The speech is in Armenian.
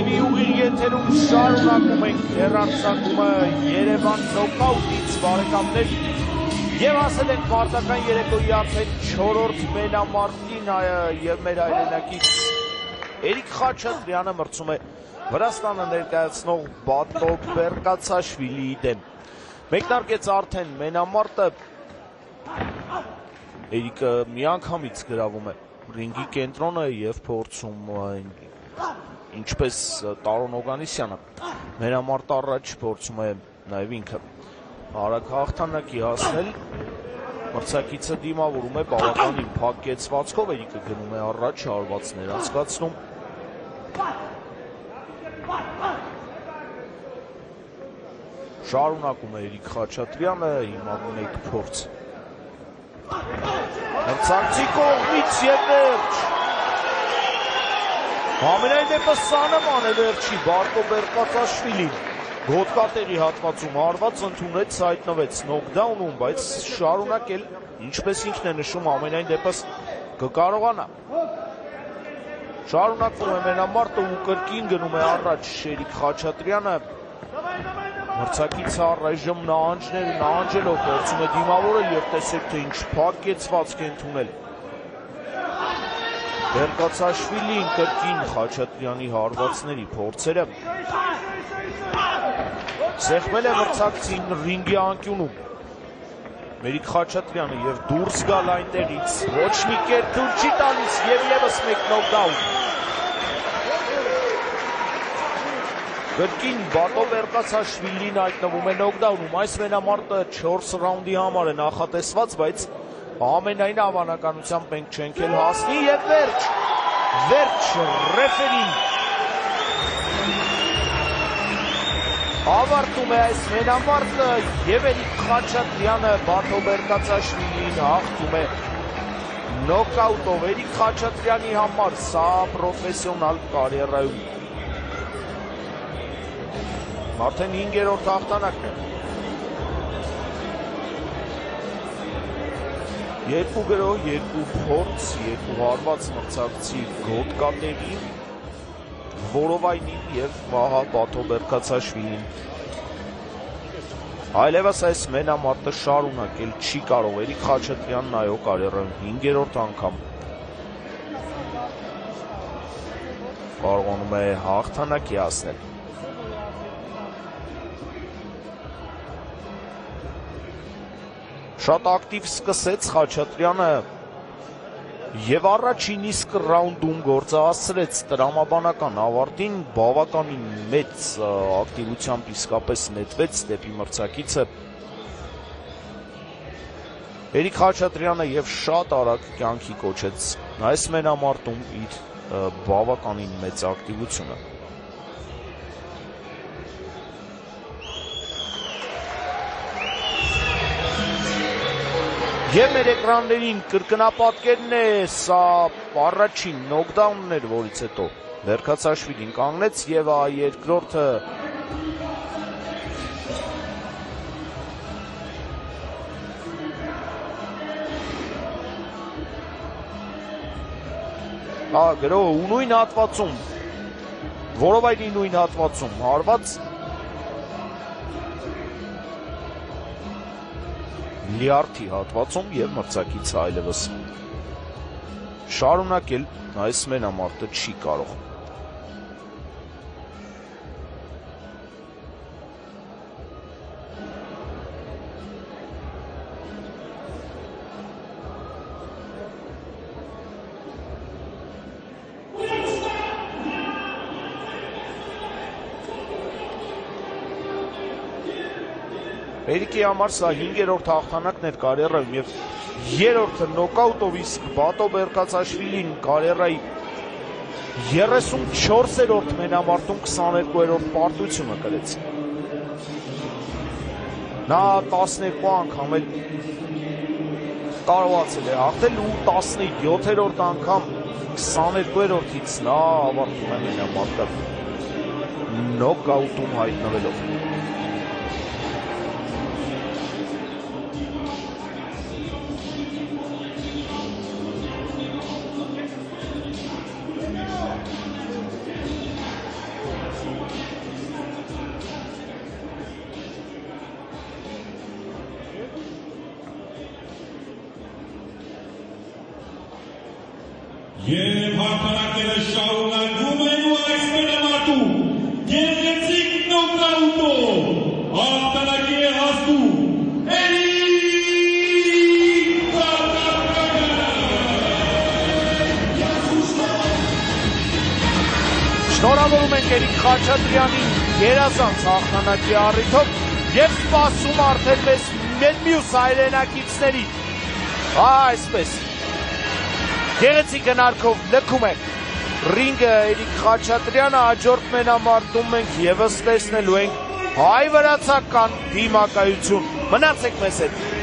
TV ուղիղ եթերում շարունակում ենք հեռարձակումը Երևան նոկաուտից բարեկամներ եւ ասել ենք մարտական երեկոյի արդեն 4-րդ մենամարտին եւ մեր հայրենակից Էրիկ Խաչատրյանը մրցում է Վրաստանը ներկայացնող Բատո Բերկացաշվիլիի դեմ մեկնարկեց արդեն մենամարտը Էրիկը միանգամից գրավում է ռինգի կենտրոնը եւ փորձում ինչպես Տարոն Օգանեսյանը մենամարտ առաջ փորձում է նաև ինքը արագ հաղթանակի հասնել մրցակիցը դիմավորում է բավականին փակ կեցվածքով Էրիկը գնում է առաջ հարվածներ անցկացնում շարունակում է Էրիկ Խաչատրյանը հիմա ունի փորձ մրցակցի կողմից եւ վերջ Համենայն դեպս սանման է վերջի Բարտո Բերկացաշվիլին գոտկատեղի հատվածում հարված ընդունեց հայտնվեց նոկդաունում, բայց շարունակել ինչպես ինքն է նշում ամենայն դեպս կկարողանա շարունակվում է մենամարտը ու կրկին գնում է առաջ Էրիկ Խաչատրյանը մրցակիցը առայժմ նահանջելով փորձում է դիմավորել եւ տեսեք թե ինչ փակ կեցվածք է ընդունել Բերկացաշվիլին կրկին Խաչատրյանի հարվածների փորձերը սեղմել է մրցակցին ռինգի անկյունում Էրիկ Խաչատրյանը եւ դուրս գալ այնտեղից ոչ մի կերպ թույլ չի տալիս եւ եւս մեկ նոկդաուն կրկին Բատո Բերկացաշվիլին հայտնվում է նոկդաունում այս մենամարտը 4 ռաունդի համար է նախատեսված բայց ամենայն հավանականությամբ մենք չենք էլ հասնի եւ վերջ ռեֆերին ավարտում է այս մենամարտը եւ Էրիկ Խաչատրյանը Բատո Բերկացաշվիլին հաղթում է նոկաուտով Էրիկ Խաչատրյանի համար սա պրոֆեսիոնալ կարիերայում Արդեն 5-րդ հաղթանակն է։ 2 գրոհ, 2 փորձ, 2 հարված մրցակցի Գոտկատևին, Որովայնին և Վահա Բաթոբերկացաշվիլին։ Այլևս այս մենամարտը շարունակել չի կարող Էրիկ Խաչատրյանն այո կարիերայում 5-րդ անգամ կարողանում է հաղթանակի հասնել։ Շատ ակտիվ սկսեց Խաչատրյանը և առաջին իսկ ռաունդում գործահասցրեց տրամաբանական ավարտին, բավականին մեծ ակտիվությամբ իսկապես նետվեց դեպի մրցակիցը Էրիկ Խաչատրյանը և շատ արագ կյանքի կոչեց այս մենամարտում իր բավականին մեծ ակտիվությունը։ Եվ մեր էկրաններին կրկնապատկերն է, սա առաջին նոկդաունն էր, որից հետո Բերկացաշվիլին կանգնեց և երկրորդը գրոհը ու նույն հատվածում, Որովայնի նույն հատվածում հարված լիարդի հատվածում և մրցակիցը այլևս շարունակել այս մենամարտը չի կարող։ Էրիկի համար սա 5-րդ հաղթանակն էր կարիերայում և 3-րդը նոկաուտով, իսկ Բաթոբերկացաշվիլին կարիերայի 34-րդ մենամարտում 22-րդ պարտությունը կրեց։ Նա 12 անգամ էլ կարողացել է հաղթել ու 17-րդ անգամ 22-րդից նա ավարտում է մենամարտը նոկաուտում հայտնվելով։ Եվ հաղթանակները շարունակվում են ու այս մենամարտում գեղեցիկ նոկաուտով հաղթանակի է հասնում Էրիկ Խաչատրյանը։ Շնորհավորում ենք Էրիկ Խաչատրյանին գերազանց հաղթանակի առիթով և սպասում արդեն մեզ մյուս հայրենակիցների։ Այսպես գեղեցիկ հնարքով լքում է ռինգը Էրիկ Խաչատրյանը, հաջորդ մենամարտում մենք ևս տեսնելու ենք հայ-վրացական դիմակայություն։ Մնացեք մեզ հետ։